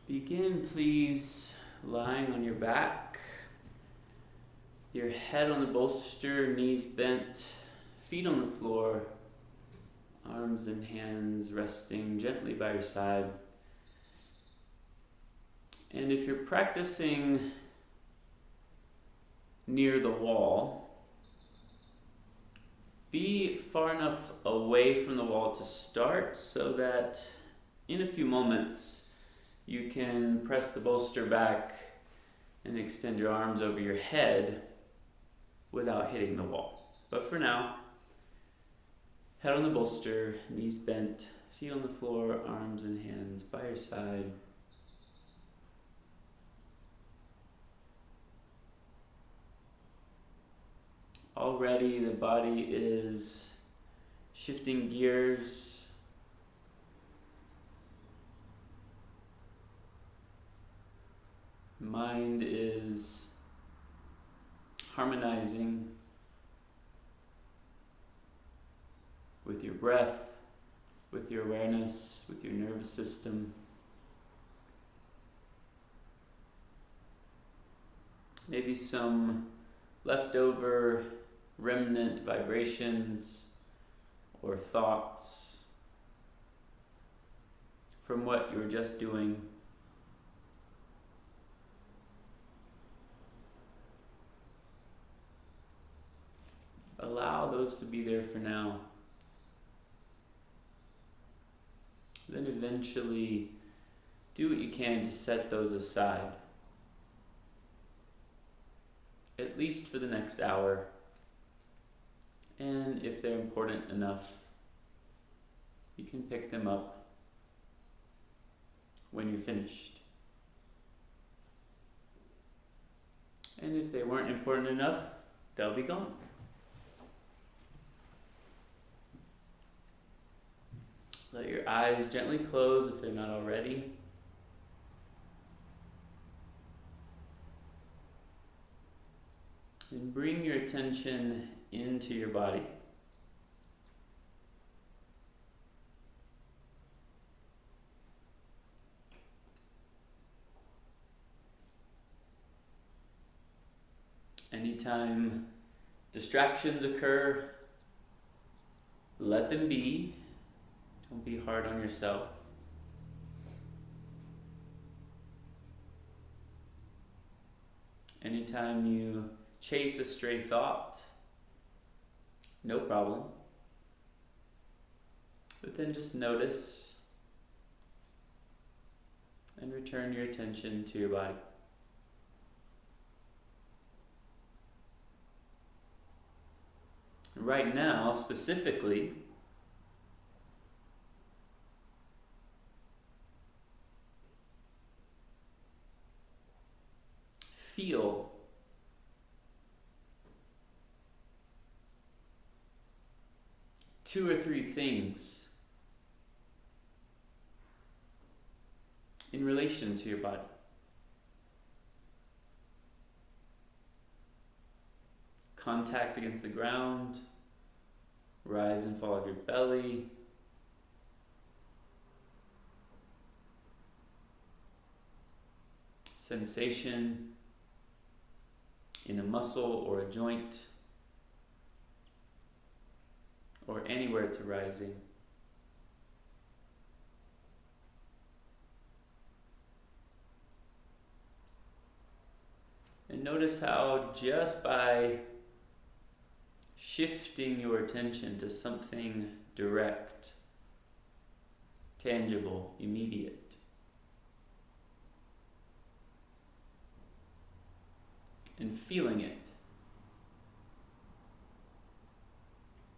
Begin, please, lying on your back, your head on the bolster, knees bent, feet on the floor, arms and hands resting gently by your side. And if you're practicing near the wall, be far enough away from the wall to start so that in a few moments you can press the bolster back and extend your arms over your head without hitting the wall. But for now, head on the bolster, knees bent, feet on the floor, arms and hands by your side. Already the body is shifting gears. Mind is harmonizing with your breath, with your awareness, with your nervous system. Maybe some leftover remnant vibrations or thoughts from what you were just doing. Allow those to be there for now. Then eventually do what you can to set those aside, at least for the next hour. And if they're important enough, you can pick them up when you're finished. And if they weren't important enough, they'll be gone. Let your eyes gently close if they're not already. And bring your attention into your body. Anytime distractions occur, let them be. Don't be hard on yourself. Anytime you chase a stray thought, no problem. But then just notice and return your attention to your body. Right now, specifically, feel two or three things in relation to your body. Contact against the ground, rise and fall of your belly, sensation in a muscle or a joint, or anywhere it's arising. And notice how just by shifting your attention to something direct, tangible, immediate, and feeling it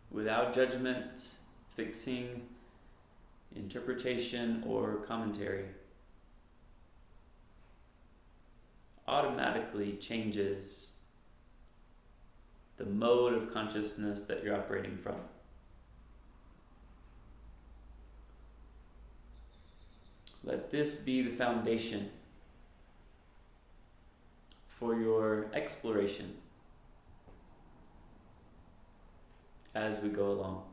without judgment, fixing, interpretation, or commentary, automatically changes the mode of consciousness that you're operating from. Let this be the foundation for your exploration as we go along.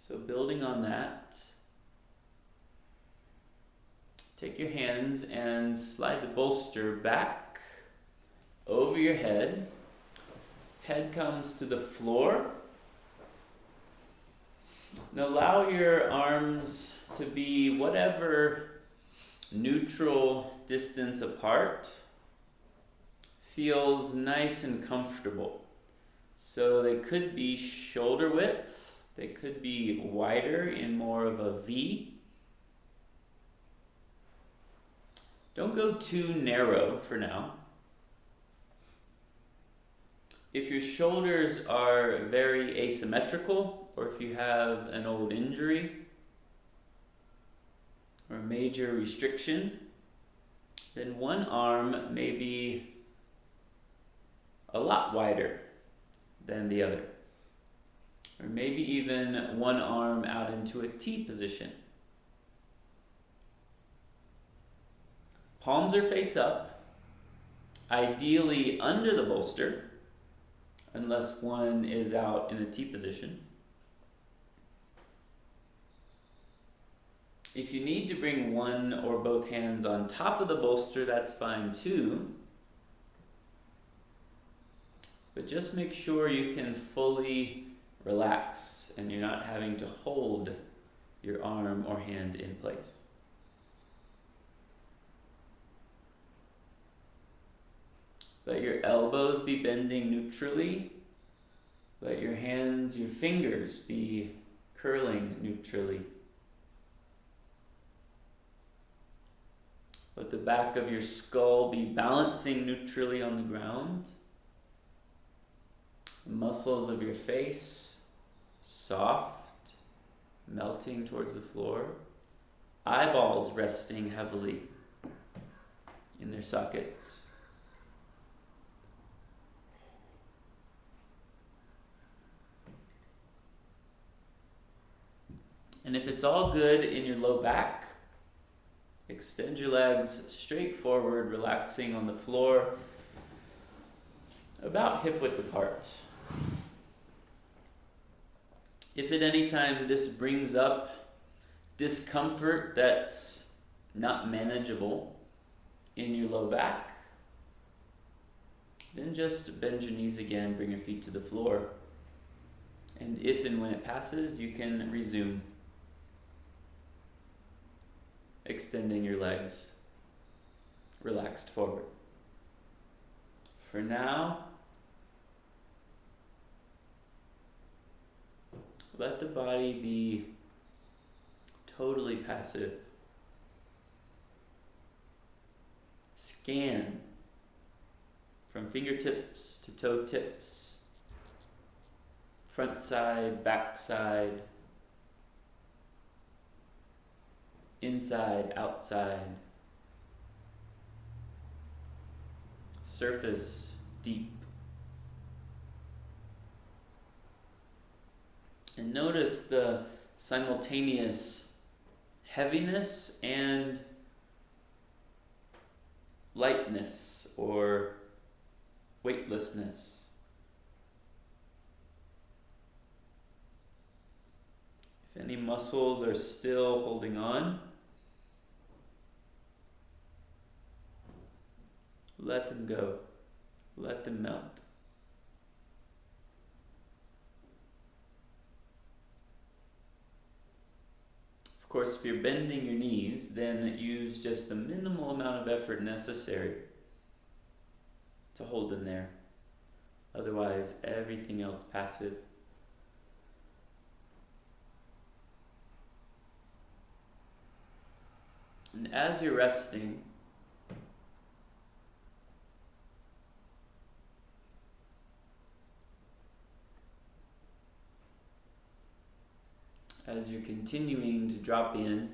So building on that, take your hands and slide the bolster back over your head. Head comes to the floor. And allow your arms to be whatever neutral distance apart feels nice and comfortable. So they could be shoulder width, they could be wider in more of a V. Don't go too narrow for now. If your shoulders are very asymmetrical, or if you have an old injury or a major restriction, then one arm may be a lot wider than the other. Or maybe even one arm out into a T position. Palms are face up, ideally under the bolster, unless one is out in a T position. If you need to bring one or both hands on top of the bolster, that's fine too. But just make sure you can fully relax and you're not having to hold your arm or hand in place. Let your elbows be bending neutrally. Let your hands, your fingers be curling neutrally. Let the back of your skull be balancing neutrally on the ground. The muscles of your face, soft, melting towards the floor. Eyeballs resting heavily in their sockets. And if it's all good in your low back, extend your legs straight forward, relaxing on the floor, about hip width apart. If at any time this brings up discomfort that's not manageable in your low back, then just bend your knees again, bring your feet to the floor. And if and when it passes, you can resume. Extending your legs, relaxed forward. For now, let the body be totally passive. Scan from fingertips to toe tips, front side, back side, inside, outside, surface, deep. And notice the simultaneous heaviness and lightness or weightlessness. If any muscles are still holding on, let them go. Let them melt. Of course, if you're bending your knees, then use just the minimal amount of effort necessary to hold them there. Otherwise, everything else passive. And as you're resting, as you're continuing to drop in,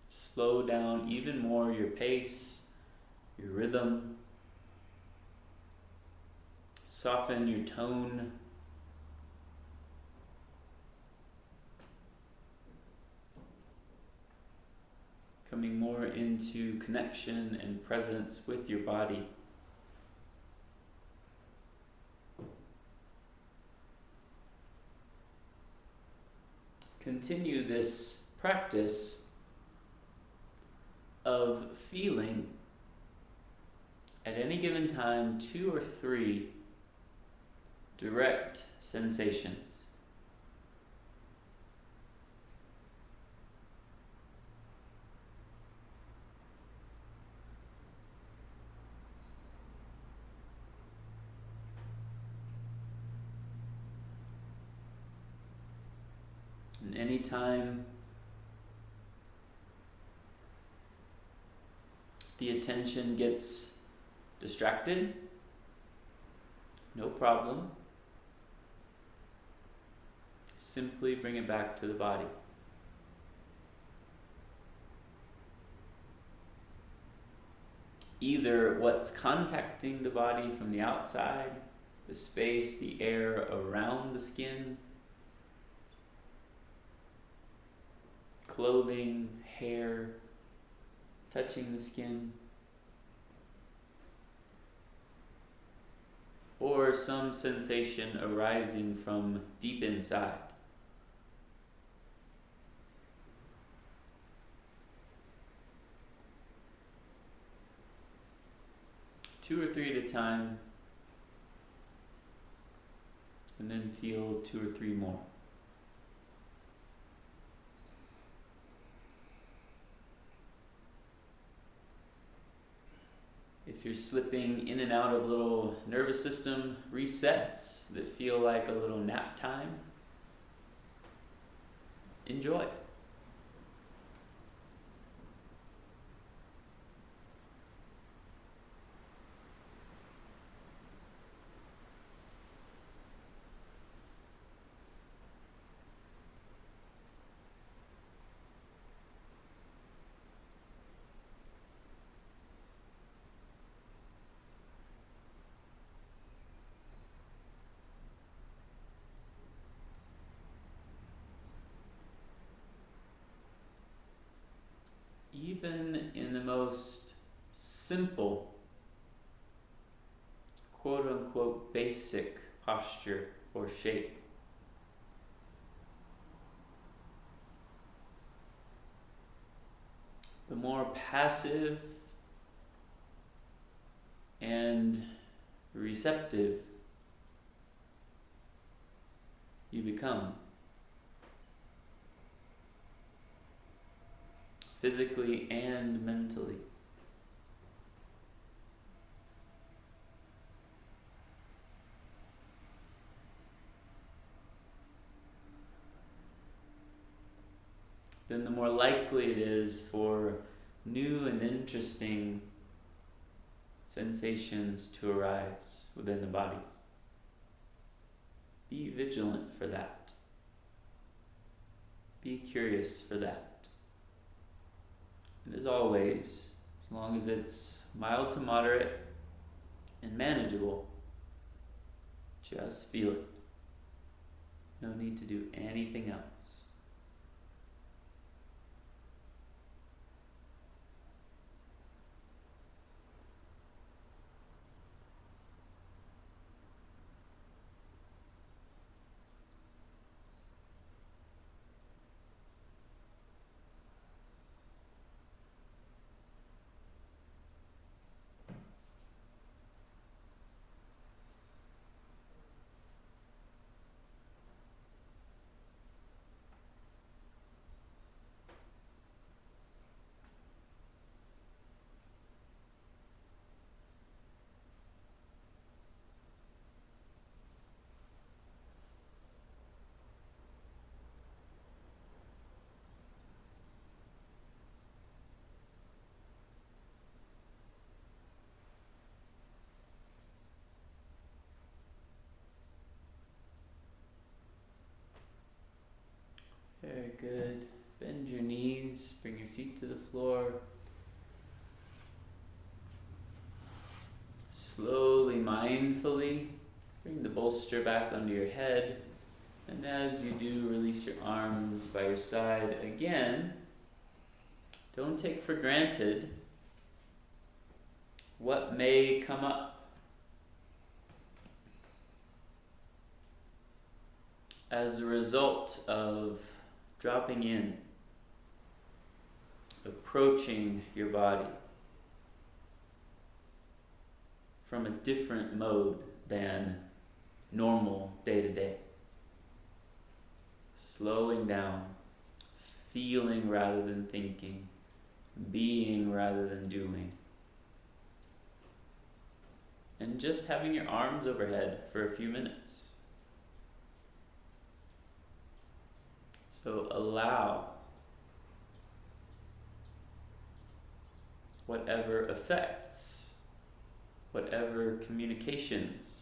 slow down even more your pace, your rhythm, soften your tone. Coming more into connection and presence with your body. continue this practice of feeling at any given time 2 or 3 direct sensations. And anytime the attention gets distracted, no problem. Simply bring it back to the body. Either what's contacting the body from the outside, the space, the air around the skin, clothing, hair, touching the skin, or some sensation arising from deep inside. Two or 3 at a time, and then feel 2 or 3 more. If you're slipping in and out of little nervous system resets that feel like a little nap time, enjoy. Even in the most simple, quote-unquote basic posture or shape, the more passive and receptive you become, physically and mentally. Then the more likely it is for new and interesting sensations to arise within the body. Be vigilant for that. Be curious for that. And as always, as long as it's mild to moderate and manageable, just feel it. No need to do anything else. Very good. Bend your knees, bring your feet to the floor. Slowly, mindfully, bring the bolster back under your head. And as you do, release your arms by your side again. Don't take for granted what may come up. As a result of dropping in, approaching your body from a different mode than normal day to day. Slowing down, feeling rather than thinking, being rather than doing. And just having your arms overhead for a few minutes. So allow whatever effects, whatever communications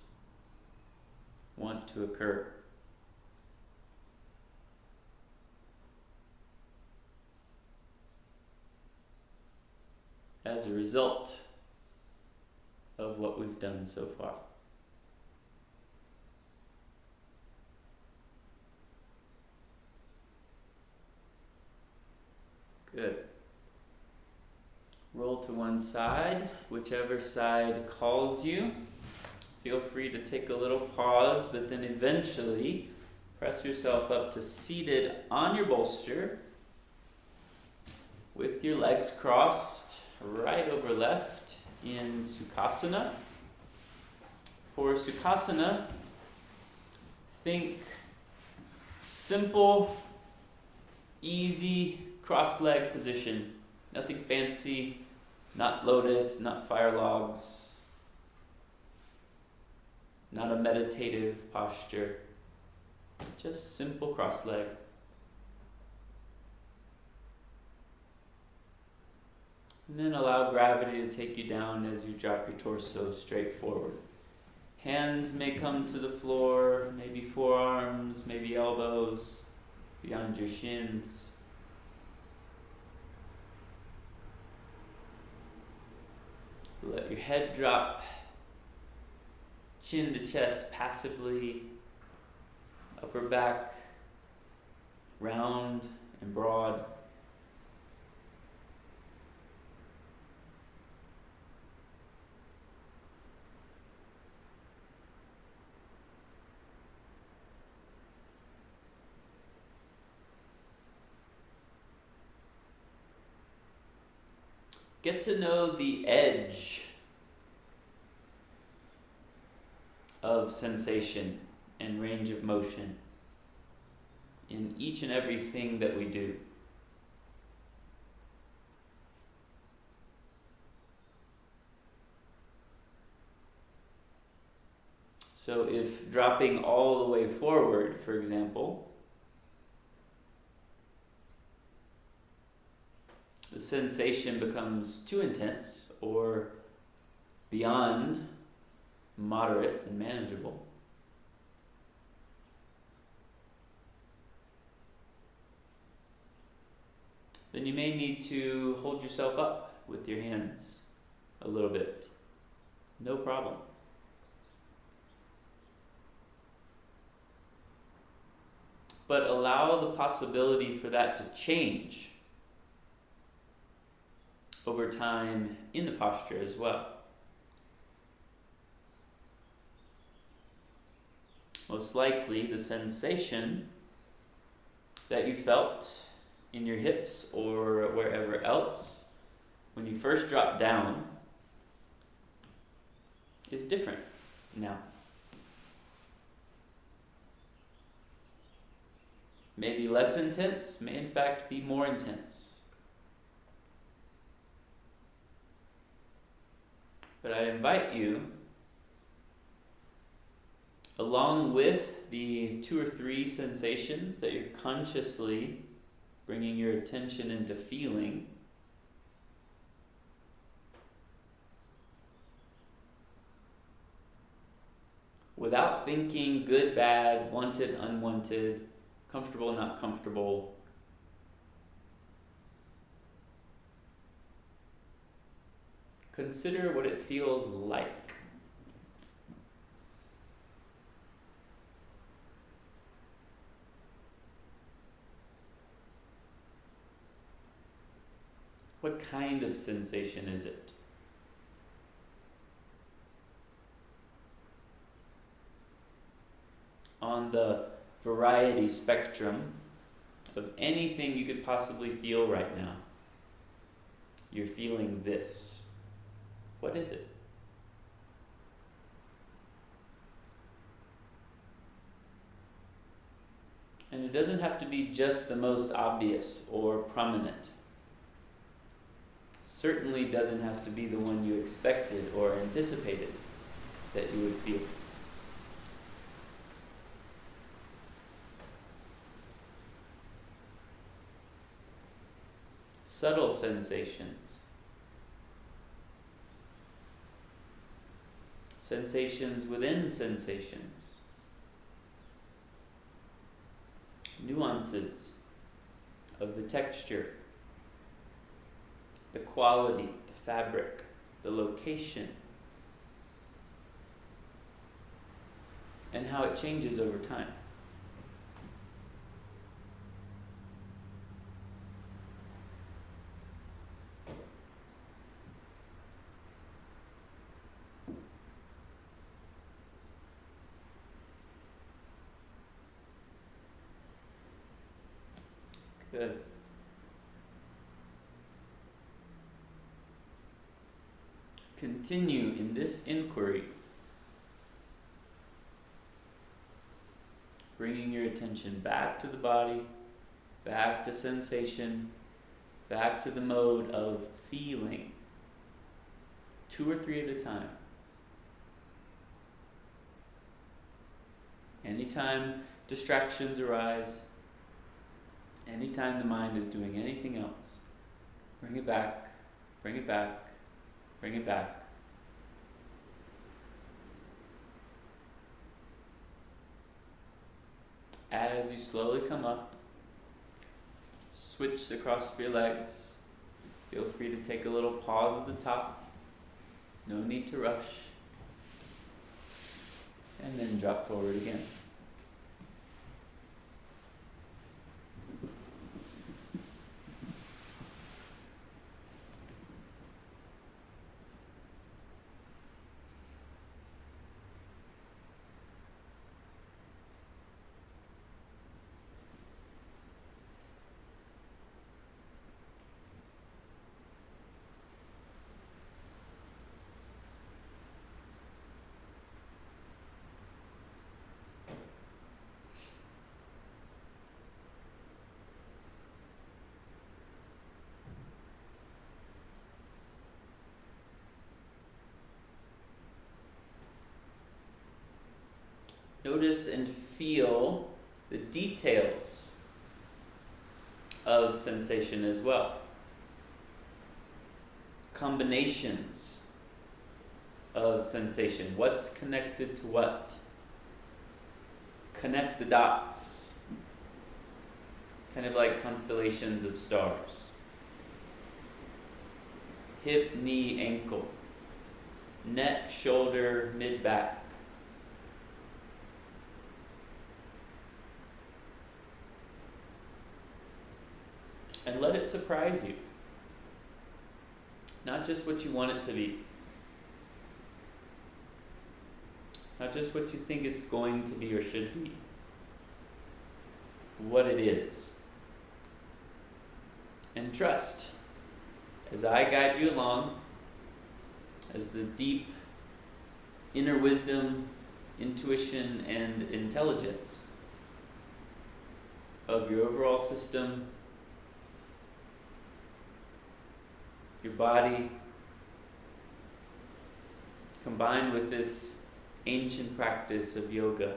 want to occur. As a result of what we've done so far. Good. Roll to one side, whichever side calls you. Feel free to take a little pause, but then eventually press yourself up to seated on your bolster with your legs crossed right over left in Sukhasana. For Sukhasana, think simple, easy cross-leg position. Nothing fancy, not lotus, not fire logs, not a meditative posture, just simple cross-leg. And then allow gravity to take you down as you drop your torso straight forward. Hands may come to the floor, maybe forearms, maybe elbows, beyond your shins. Let your head drop, chin to chest passively, upper back round and broad. Get to know the edge of sensation and range of motion in each and everything that we do. So if dropping all the way forward, for example, the sensation becomes too intense or beyond moderate and manageable, then you may need to hold yourself up with your hands a little bit. No problem. But allow the possibility for that to change over time in the posture as well. Most likely the sensation that you felt in your hips or wherever else when you first dropped down is different now. Maybe less intense, may in fact be more intense. But I invite you, along with the 2 or 3 sensations that you're consciously bringing your attention into feeling, without thinking good, bad, wanted, unwanted, comfortable, not comfortable, consider what it feels like. What kind of sensation is it? On the variety spectrum of anything you could possibly feel right now. You're feeling this. What is it? And it doesn't have to be just the most obvious or prominent. Certainly doesn't have to be the one you expected or anticipated that you would feel. Subtle sensations. Sensations within sensations. Nuances of the texture, the quality, the fabric, the location, and how it changes over time. Good. Continue in this inquiry, bringing your attention back to the body, back to sensation, back to the mode of feeling, 2 or 3 at a time. Anytime distractions arise, anytime the mind is doing anything else, bring it back, bring it back, bring it back. As you slowly come up, switch across your legs. Feel free to take a little pause at the top. No need to rush. And then drop forward again. Notice and feel the details of sensation as well. Combinations of sensation. What's connected to what? Connect the dots. Kind of like constellations of stars. Hip, knee, ankle. Neck, shoulder, mid-back. And let it surprise you. Not just what you want it to be. Not just what you think it's going to be or should be. What it is. And trust, as I guide you along, as the deep inner wisdom, intuition, and intelligence of your overall system, your body, combined with this ancient practice of yoga,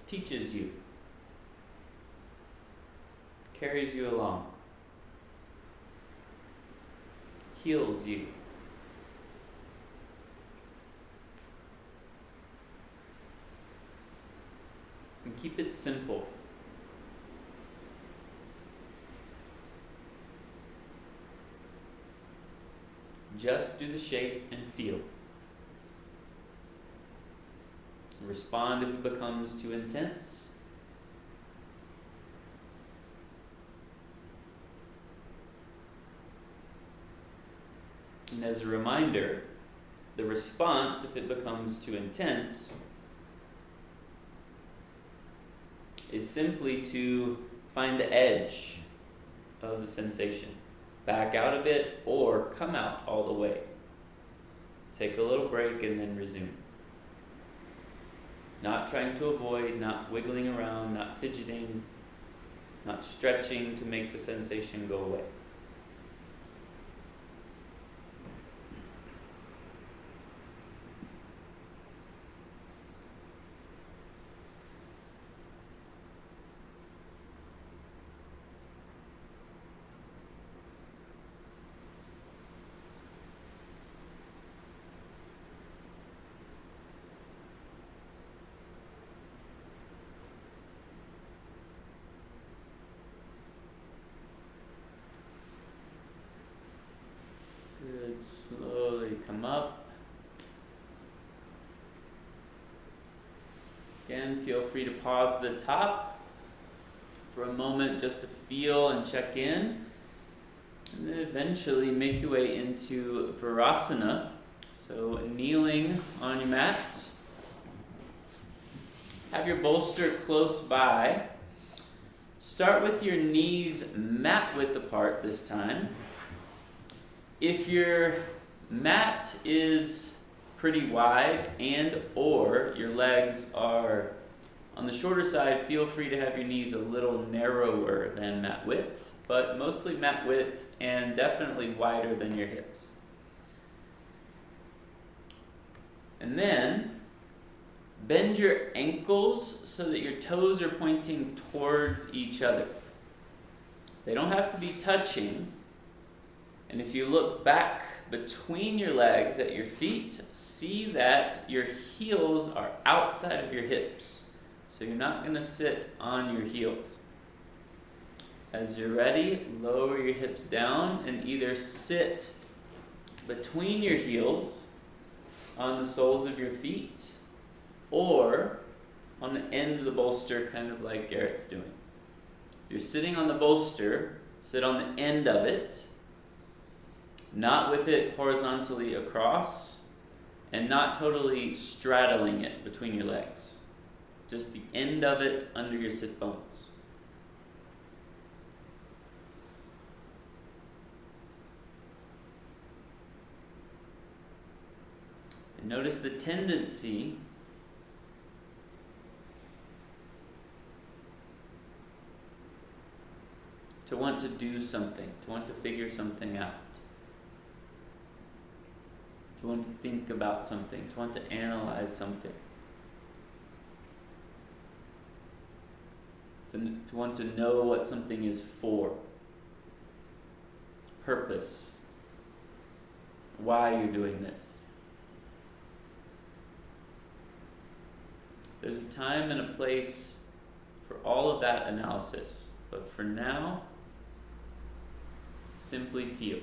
teaches you, carries you along, heals you. And keep it simple. Just do the shape and feel. Respond if it becomes too intense. And as a reminder, the response, if it becomes too intense, is simply to find the edge of the sensation. Back out a bit or come out all the way. Take a little break and then resume. Not trying to avoid, not wiggling around, not fidgeting, not stretching to make the sensation go away. Good. Slowly come up. Again, feel free to pause at the top for a moment just to feel and check in. And then eventually make your way into Virasana. So kneeling on your mat. Have your bolster close by. Start with your knees mat width apart this time. If your mat is pretty wide and or your legs are on the shorter side, feel free to have your knees a little narrower than mat width, but mostly mat width and definitely wider than your hips. And then bend your ankles so that your toes are pointing towards each other. They don't have to be touching. And if you look back between your legs at your feet, see that your heels are outside of your hips. So you're not going to sit on your heels. As you're ready, lower your hips down and either sit between your heels on the soles of your feet or on the end of the bolster, kind of like Garrett's doing. If you're sitting on the bolster, sit on the end of it, not with it horizontally across, and not totally straddling it between your legs. Just the end of it under your sit bones. And notice the tendency to want to do something, to want to figure something out. To want to think about something, to want to analyze something. To want to know what something is for. Purpose. Why you're doing this. There's a time and a place for all of that analysis, but for now, simply feel.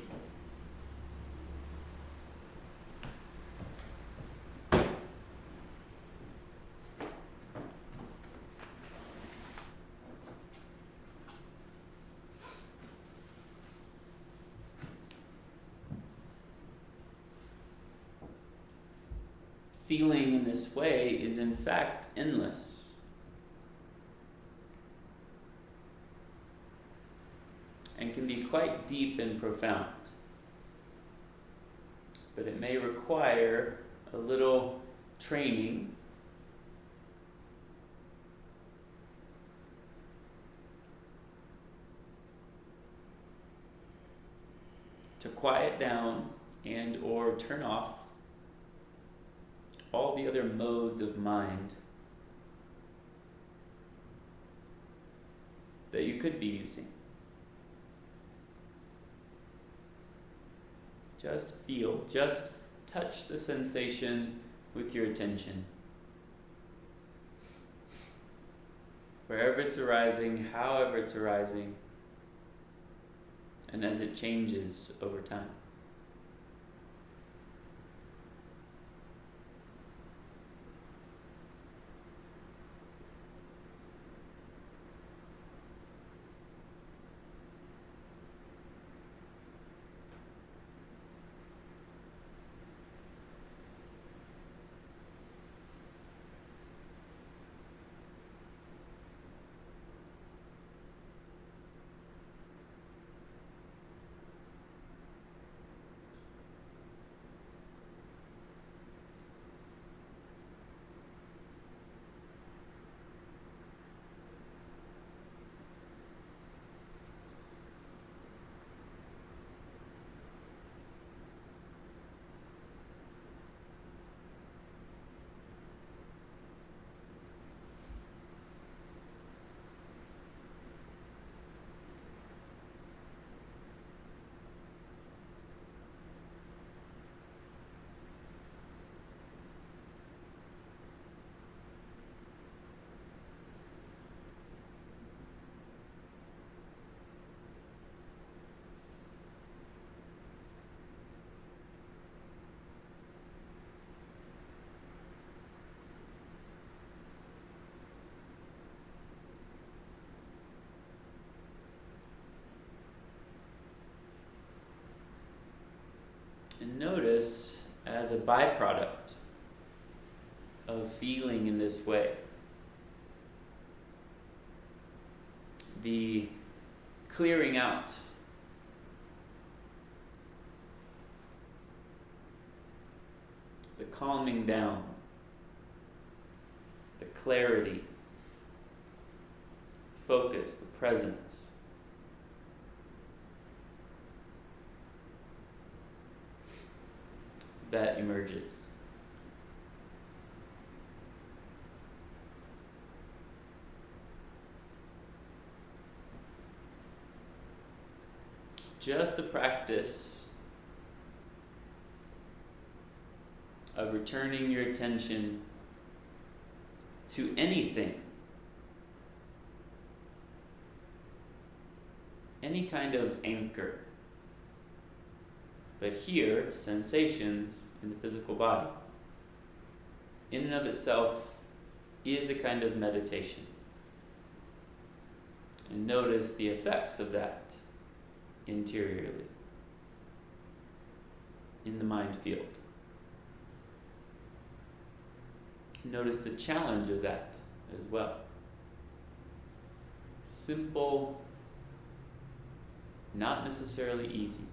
Feeling in this way is in fact endless. And can be quite deep and profound. But it may require a little training to quiet down and or turn off all the other modes of mind that you could be using. Just feel, just touch the sensation with your attention. Wherever it's arising, however it's arising, and as it changes over time. a byproduct of feeling in this way. The clearing out, the calming down, the clarity, focus, the presence. That emerges. Just the practice of returning your attention to anything, any kind of anchor. But here, sensations in the physical body, in and of itself, is a kind of meditation. And notice the effects of that interiorly, in the mind field. Notice the challenge of that as well. Simple, not necessarily easy.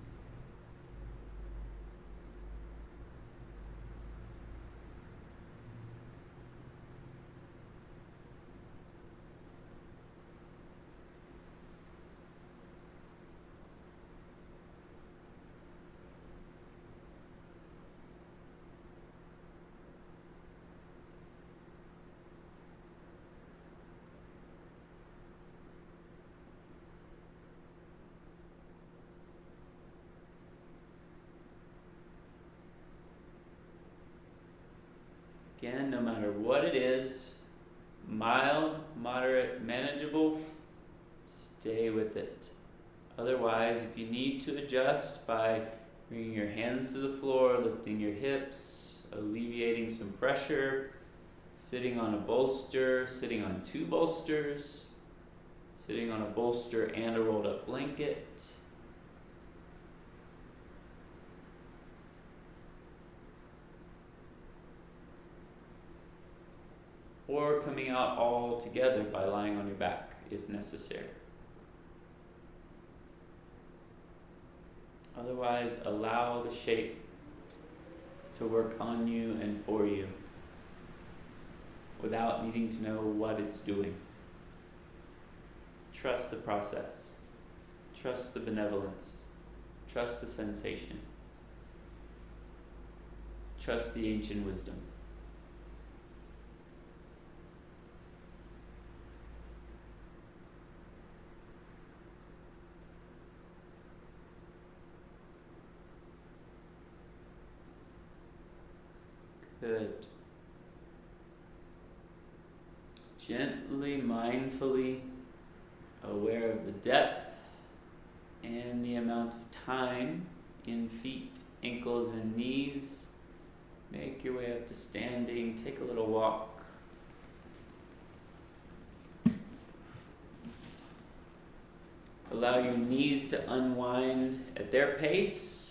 Again, no matter what it is, mild, moderate, manageable, stay with it. Otherwise, if you need to adjust by bringing your hands to the floor, lifting your hips, alleviating some pressure, sitting on a bolster, sitting on two bolsters, sitting on a bolster and a rolled up blanket, or coming out all together by lying on your back if necessary. Otherwise, allow the shape to work on you and for you without needing to know what it's doing. Trust the process. Trust the benevolence. Trust the sensation. Trust the ancient wisdom. Good. Gently, mindfully, aware of the depth and the amount of time in feet, ankles, and knees. Make your way up to standing. Take a little walk. Allow your knees to unwind at their pace.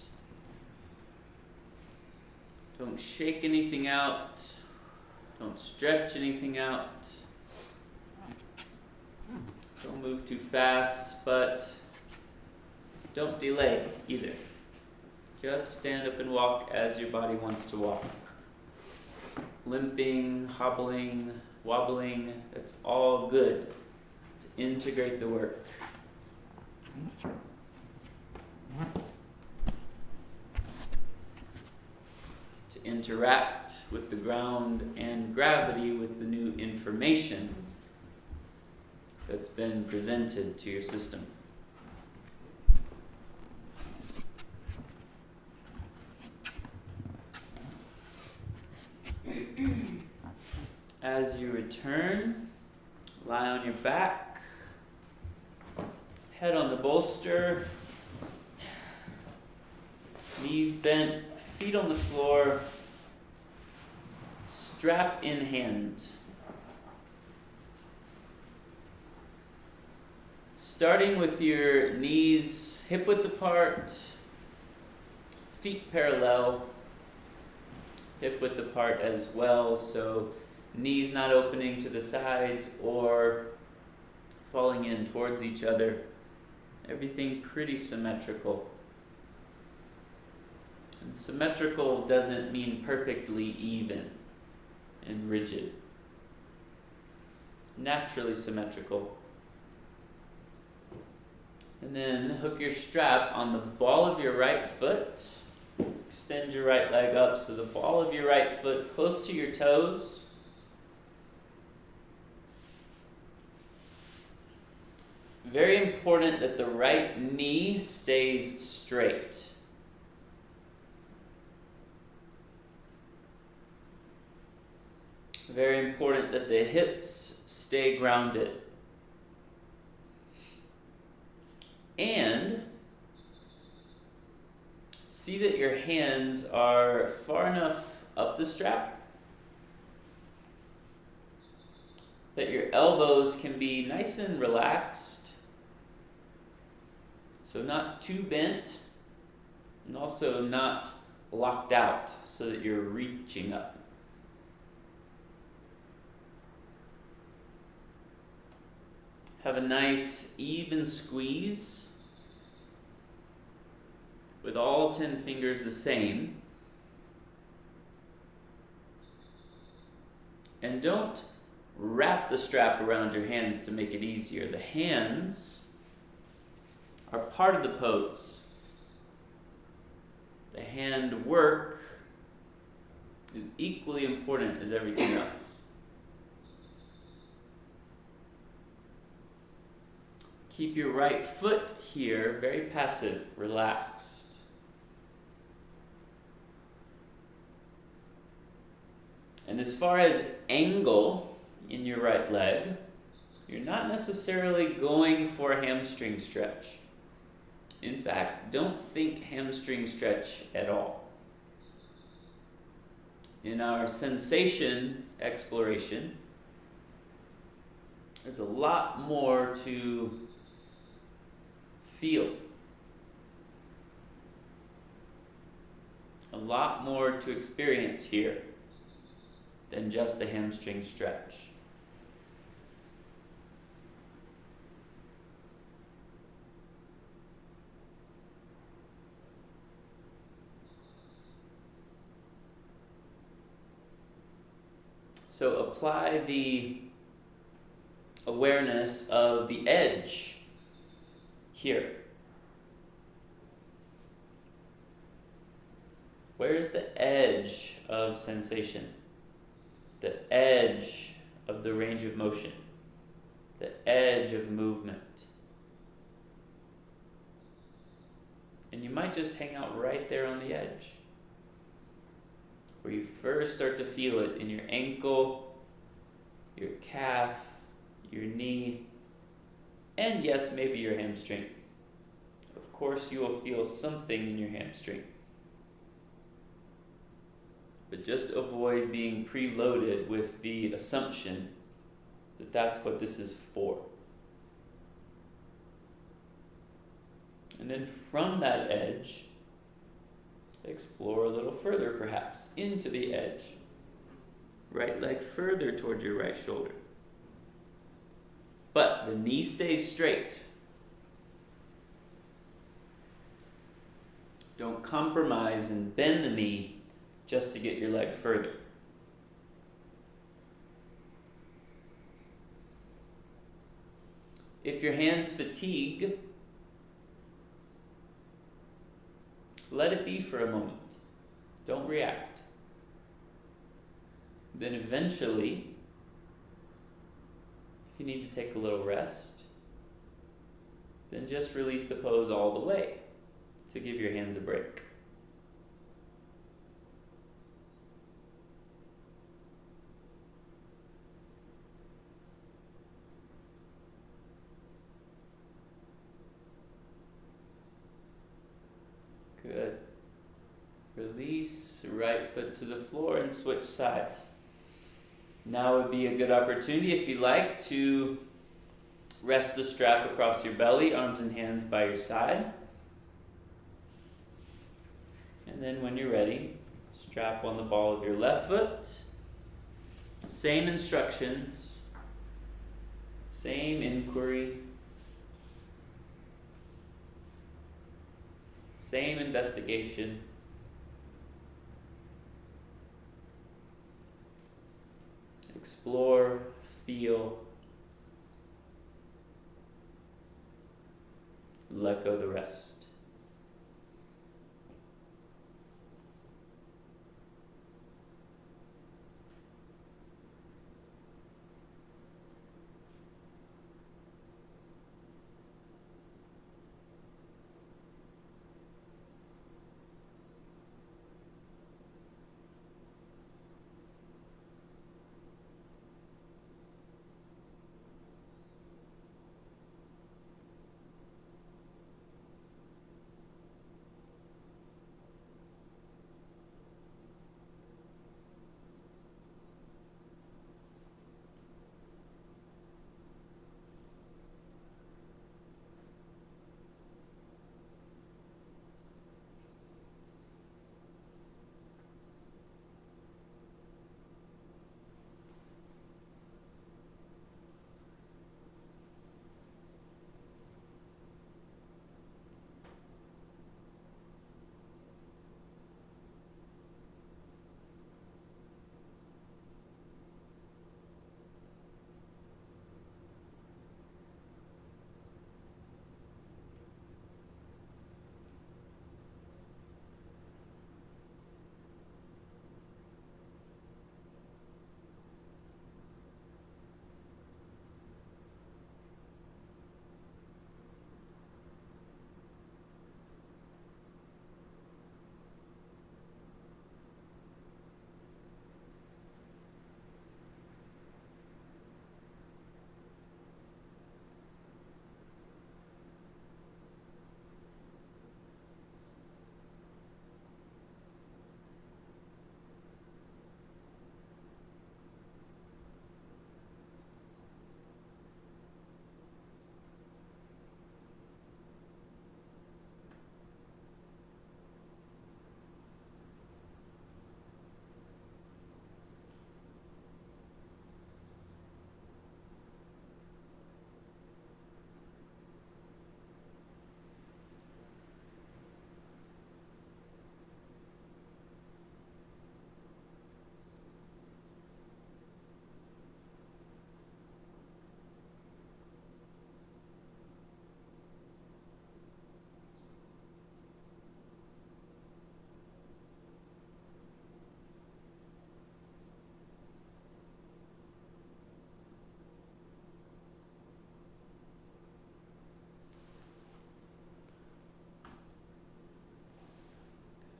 Don't shake anything out. Don't stretch anything out. Don't move too fast, but don't delay either. Just stand up and walk as your body wants to walk. Limping, hobbling, wobbling, that's all good to integrate the work. To interact with the ground and gravity with the new information that's been presented to your system. As you return, lie on your back, head on the bolster, knees bent, feet on the floor, strap in hand. Starting with your knees hip width apart, feet parallel, hip width apart as well, so knees not opening to the sides or falling in towards each other. Everything pretty symmetrical. And symmetrical doesn't mean perfectly even and rigid. Naturally symmetrical. And then hook your strap on the ball of your right foot. Extend your right leg up so the ball of your right foot close to your toes. Very important that the right knee stays straight. Very important that the hips stay grounded. And see that your hands are far enough up the strap that your elbows can be nice and relaxed. So not too bent and also not locked out so that you're reaching up. Have a nice even squeeze with all 10 fingers the same. And don't wrap the strap around your hands to make it easier. The hands are part of the pose. The hand work is equally important as everything else. Keep your right foot here, very passive, relaxed. And as far as angle in your right leg, you're not necessarily going for a hamstring stretch. In fact, don't think hamstring stretch at all. In our sensation exploration, there's a lot more to feel. A lot more to experience here than just the hamstring stretch. So apply the awareness of the edge here. Where's the edge of sensation? The edge of the range of motion? The edge of movement? And you might just hang out right there on the edge, where you first start to feel it in your ankle, your calf, your knee, and yes, maybe your hamstring. Of course, you will feel something in your hamstring. But just avoid being preloaded with the assumption that that's what this is for. And then from that edge, explore a little further perhaps into the edge. Right leg further towards your right shoulder. But the knee stays straight. Don't compromise and bend the knee just to get your leg further. If your hands fatigue, let it be for a moment. Don't react. Then eventually, if you need to take a little rest, then just release the pose all the way to give your hands a break. Good. Release right foot to the floor and switch sides. Now would be a good opportunity, if you like, to rest the strap across your belly, arms and hands by your side. And then when you're ready, Strap on the ball of your left foot. Same instructions. Same inquiry. Same investigation. Explore, feel, let go the rest.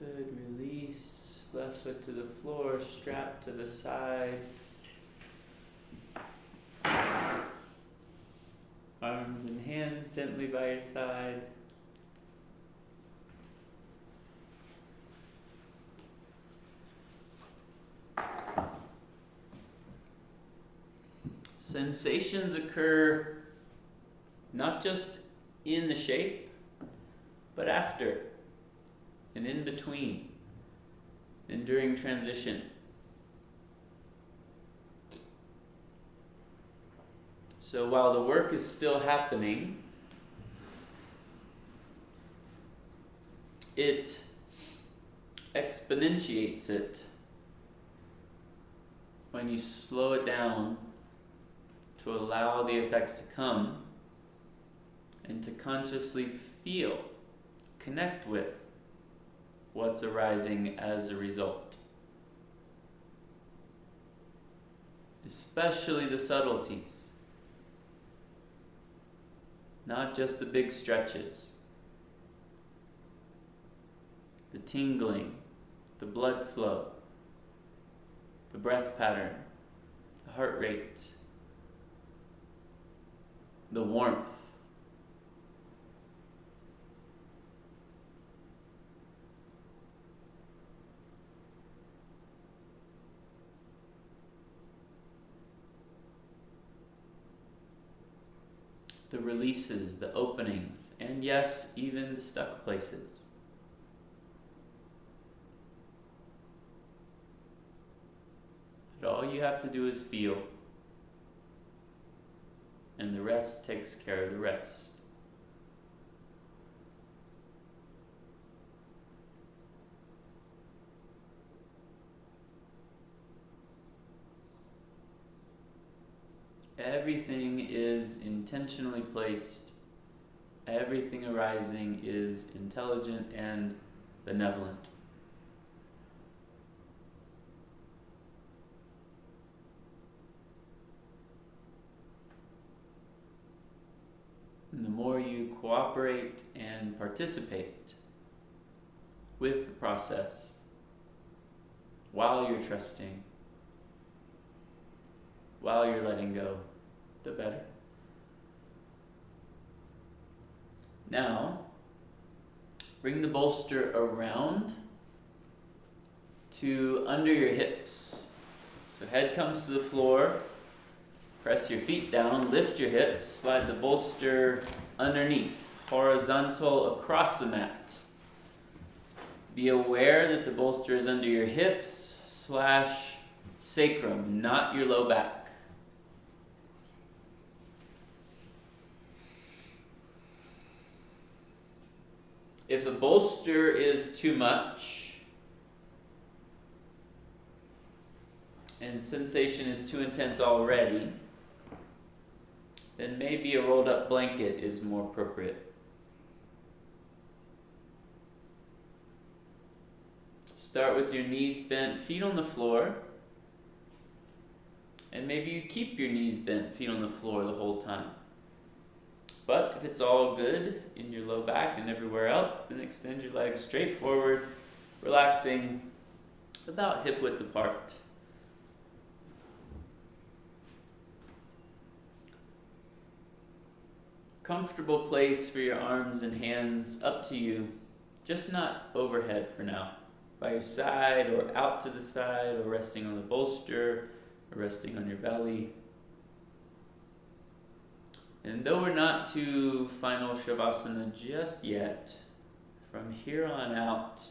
Good, release. Left foot to the floor, strap to the side. Arms and hands gently by your side. Sensations occur not just in the shape, but after and in between and during transition. So while the work is still happening, it exponentiates it when you slow it down to allow the effects to come and to consciously feel, connect with what's arising as a result. Especially the subtleties, not just the big stretches, the tingling, the blood flow, the breath pattern, the heart rate, the warmth. The releases, the openings, and yes, even the stuck places. you have to do is feel, and the rest takes care of the rest. Everything is intentionally placed. Everything arising is intelligent and benevolent. And the more you cooperate and participate with the process while you're trusting, while you're letting go, the better. Now, bring the bolster around to under your hips. So head comes to the floor, press your feet down, lift your hips, slide the bolster underneath, horizontal across the mat. Be aware that the bolster is under your hips / sacrum, not your low back. If a bolster is too much and sensation is too intense already, then maybe a rolled up blanket is more appropriate. Start with your knees bent, feet on the floor, and maybe you keep your knees bent, feet on the floor the whole time. But if it's all good in your low back and everywhere else, then extend your legs straight forward, relaxing about hip width apart. Comfortable place for your arms and hands, up to you, just not overhead for now. By your side or out to the side or resting on the bolster or resting on your belly. And though we're not to final Shavasana just yet, from here on out,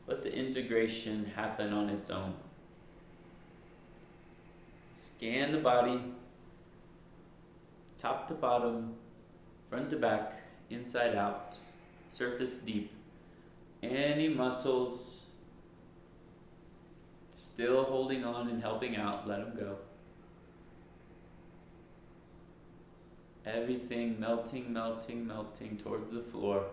let the integration happen on its own. Scan the body, top to bottom, front to back, inside out, surface deep. Any muscles still holding on and helping out, let them go. Everything melting, melting, melting towards the floor.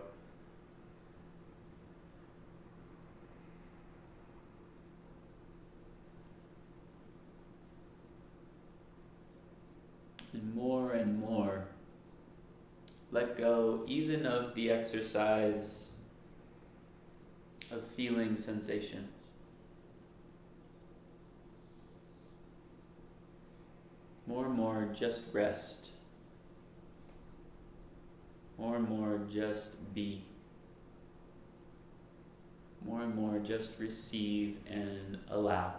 And more, let go even of the exercise of feeling sensations. More and more, just rest. More and more, just be. More and more, just receive and allow.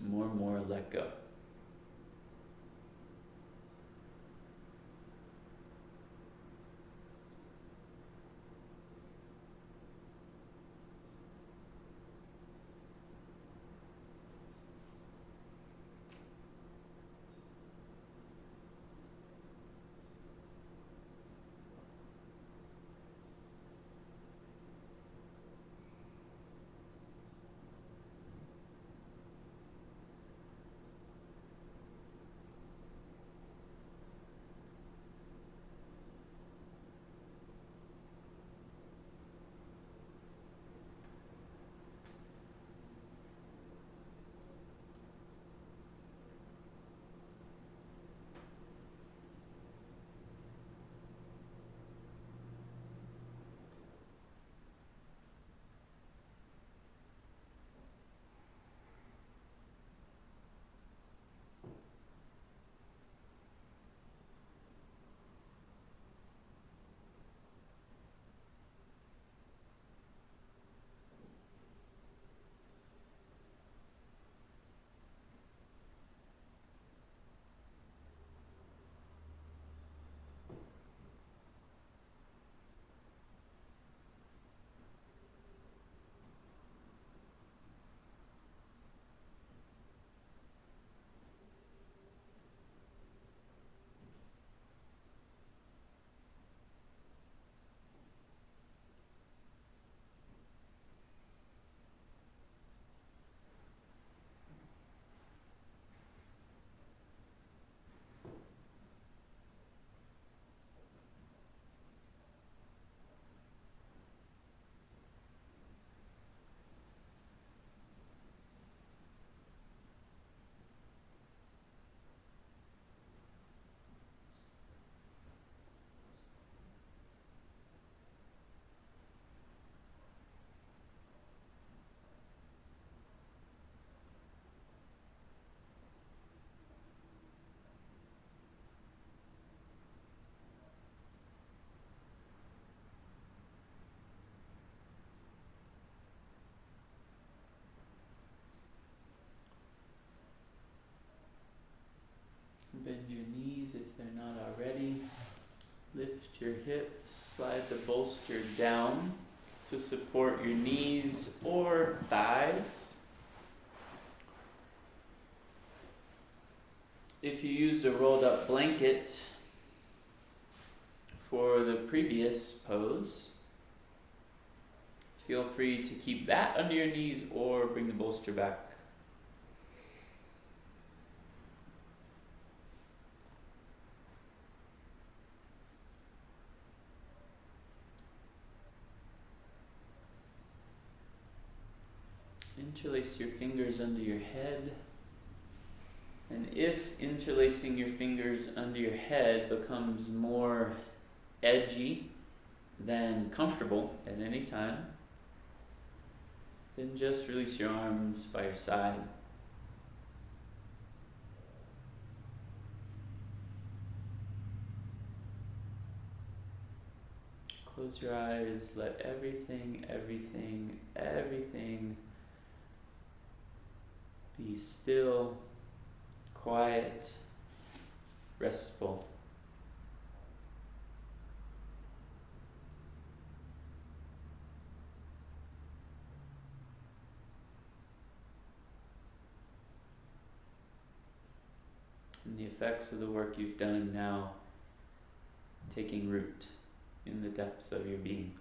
More and more, let go. Lift your hips, slide the bolster down to support your knees or thighs. If you used a rolled up blanket for the previous pose, feel free to keep that under your knees or bring the bolster back. Interlace your fingers under your head. And if interlacing your fingers under your head becomes more edgy than comfortable at any time, then just release your arms by your side. Close your eyes, let everything be still, quiet, restful. And the effects of the work you've done now taking root in the depths of your being.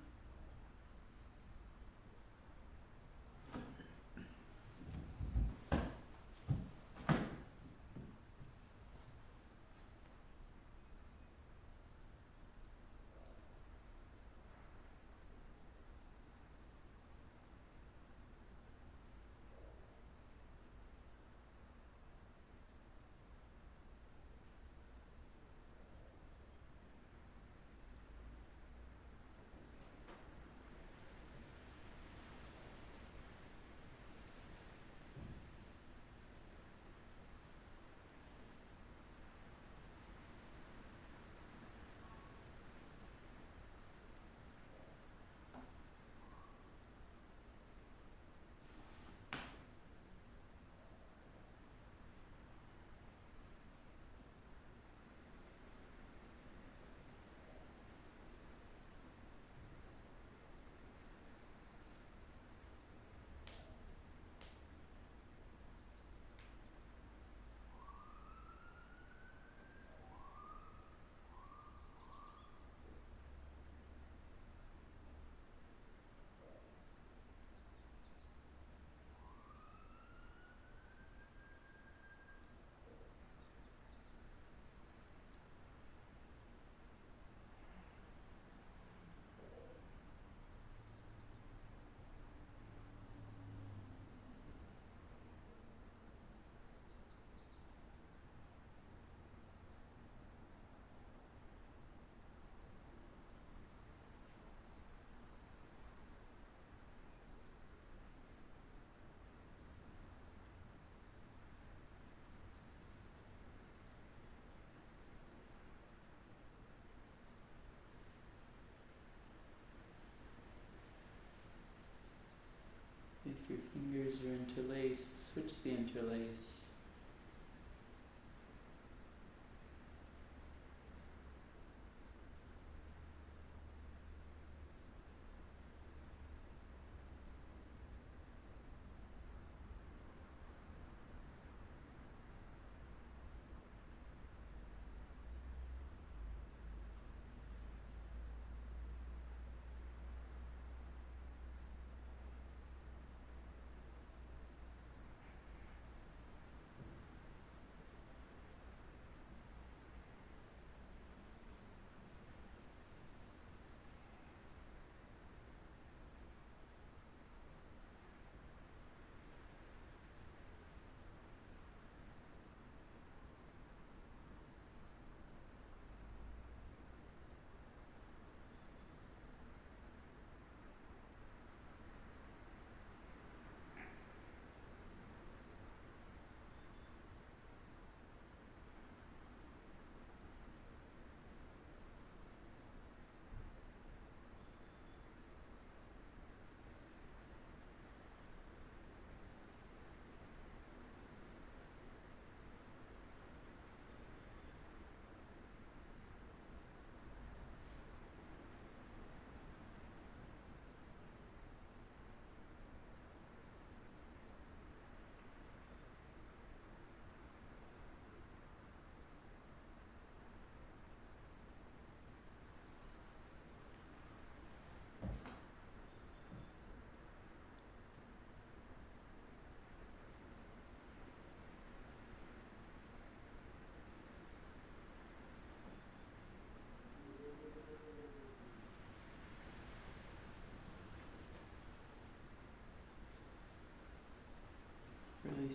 If your fingers are interlaced, switch the interlace.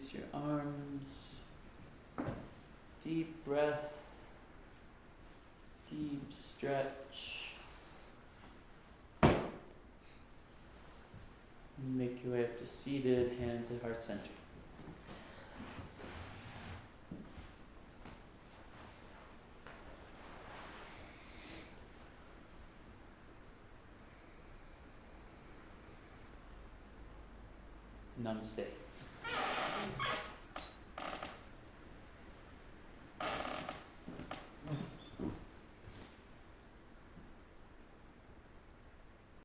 Release your arms. Deep breath. Deep stretch. Make your way up to seated, hands at heart center. Namaste.